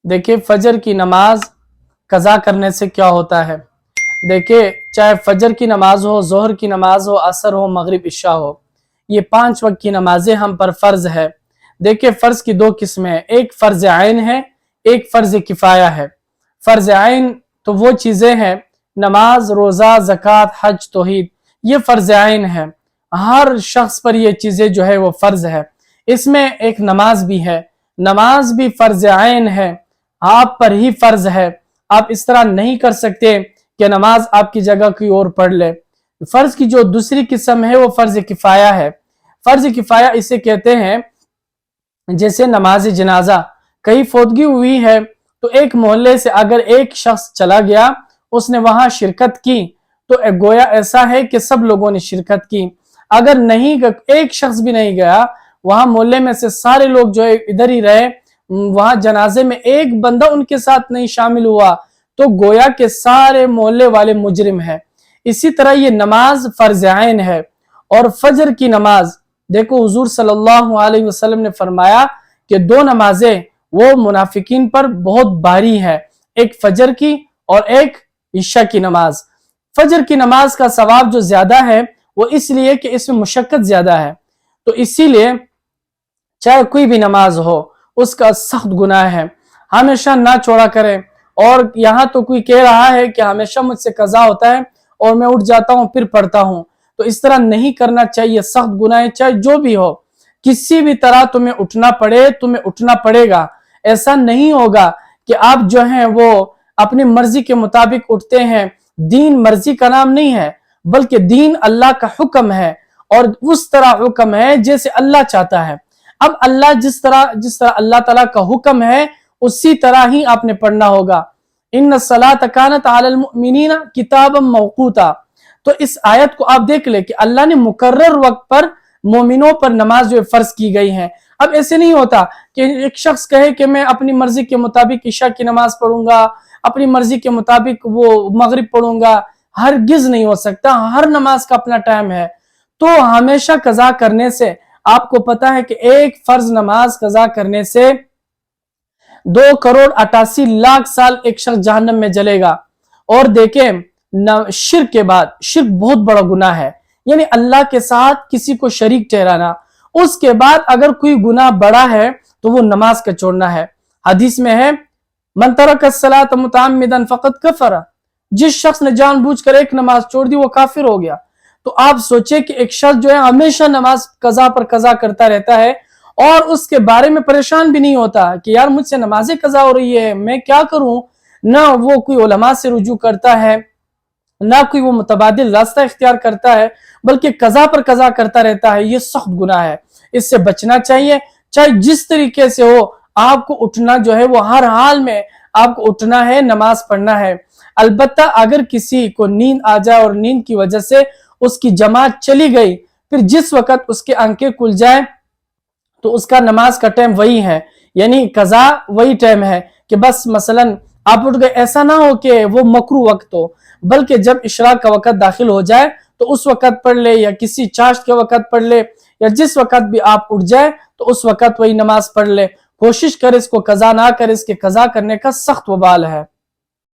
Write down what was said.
देखिए फजर की नमाज कज़ा करने से क्या होता है। देखिए चाहे फजर की नमाज हो, जोहर की नमाज हो, असर हो, मगरिब इशा हो, ये 5 वक्त की नमाजें हम पर फर्ज है। देखिए फर्ज की 2 किस्में हैं, एक फर्ज आइन है, एक फर्ज किफाया है। फर्ज आइन तो वो चीजें हैं, नमाज, रोजा, ज़कात, हज, तौहीद, ये फर्ज आइन है। हर शख्स पर ये चीजें जो है वो फर्ज है। इसमें एक नमाज भी है, नमाज भी फर्ज आइन है, आप पर ही फर्ज है। आप इस तरह नहीं कर सकते कि नमाज आपकी जगह कोई और पढ़ ले। फर्ज की जो दूसरी किस्म है वो फर्ज किफाया है। फर्ज किफाया इसे कहते हैं, जैसे नमाज जनाजा, कहीं फौतगी हुई है तो एक मोहल्ले से अगर एक शख्स चला गया, उसने वहां शिरकत की, तो गोया ऐसा है कि सब लोगों ने शिरकत की। अगर नहीं, एक शख्स भी नहीं गया, वहां मोहल्ले में से सारे लोग जो है इधर ही रहे, वहां जनाजे में एक बंदा उनके साथ नहीं शामिल हुआ, तो गोया के सारे मोहल्ले वाले मुजरिम है। इसी तरह ये नमाज फर्ज आइन है। और फजर की नमाज, देखो हुजूर सल्लल्लाहु अलैहि वसल्लम ने फरमाया कि 2 नमाजें वो मुनाफिकीन पर बहुत भारी है, एक फजर की और एक इशा की नमाज। फजर की नमाज का सवाब जो ज्यादा है वो इसलिए कि इसमें मुशक्कत ज्यादा है, तो इसीलिए चाहे कोई भी नमाज हो उसका सख्त गुनाह है, हमेशा ना छोड़ा करें। और यहाँ तो कोई कह रहा है कि हमेशा मुझसे कज़ा होता है और मैं उठ जाता हूँ फिर पढ़ता हूँ, तो इस तरह नहीं करना चाहिए। सख्त गुनाह है, चाहे जो भी हो, किसी भी तरह तुम्हें उठना पड़े, तुम्हें उठना पड़ेगा। ऐसा नहीं होगा कि आप जो हैं वो अपनी मर्जी के मुताबिक उठते हैं। दीन मर्जी का नाम नहीं है, बल्कि दीन अल्लाह का हुक्म है, और उस तरह हुक्म है जैसे अल्लाह चाहता है। अब अल्लाह जिस तरह अल्लाह ताला का हुक्म है उसी तरह ही आपने पढ़ना होगा। इन्न सलात कानत अलल मुमिनीना किताबम मौकूता। तो इस आयत को आप देख ले कि अल्लाह ने मुकर्रर वक्त पर मोमिनों पर नमाज जो फर्ज की गई है। अब ऐसे नहीं होता कि एक शख्स कहे कि मैं अपनी मर्जी के मुताबिक इशा की नमाज पढ़ूंगा, अपनी मर्जी के मुताबिक वो मगरिब पढ़ूंगा। हरगिज नहीं हो सकता, हर नमाज का अपना टाइम है। तो हमेशा कज़ा करने से, आपको पता है कि एक फर्ज नमाज कज़ा करने से 2,88,00,000 साल एक शख्स जहन्नम में जलेगा। और देखें शिर्क के बाद, शिर्क बहुत बड़ा गुनाह है, यानी अल्लाह के साथ किसी को शरीक ठहराना। उसके बाद अगर कोई गुनाह बड़ा है तो वो नमाज का छोड़ना है। हदीस में है, मन तरक अस्सलात मुतअम्मिदन फक़द कफ़र, जिस शख्स ने जानबूझकर एक नमाज छोड़ दी वो काफिर हो गया। तो आप सोचे कि एक शख्स जो है हमेशा नमाज कज़ा पर कज़ा करता रहता है और उसके बारे में परेशान भी नहीं होता कि यार मुझसे नमाजें कज़ा हो रही है, मैं क्या करूं। ना वो कोई उलमा से रुजू करता है, ना कोई वो मुतबादिल रास्ता इख्तियार करता है, बल्कि कज़ा पर कज़ा करता रहता है। ये सख्त गुनाह है, इससे बचना चाहिए। चाहे जिस तरीके से हो, आपको उठना जो है वो हर हाल में आपको उठना है, नमाज पढ़ना है। अलबत्ता अगर किसी को नींद आ जाए और नींद की वजह से उसकी जमात चली गई, फिर जिस वक्त उसके आंखें खुल जाए तो उसका नमाज का टाइम वही है, यानी कज़ा वही टाइम है कि बस मसलन आप उठ गए। ऐसा ना हो कि वो मकरू वक्त हो, बल्कि जब इशराक का वक्त दाखिल हो जाए तो उस वक्त पढ़ ले, या किसी चाश्त के वक्त पढ़ ले, या जिस वक्त भी आप उठ जाए तो उस वक्त वही नमाज पढ़ ले। कोशिश करे इसको कज़ा ना करे, इसके कज़ा करने का सख्त वबाल है।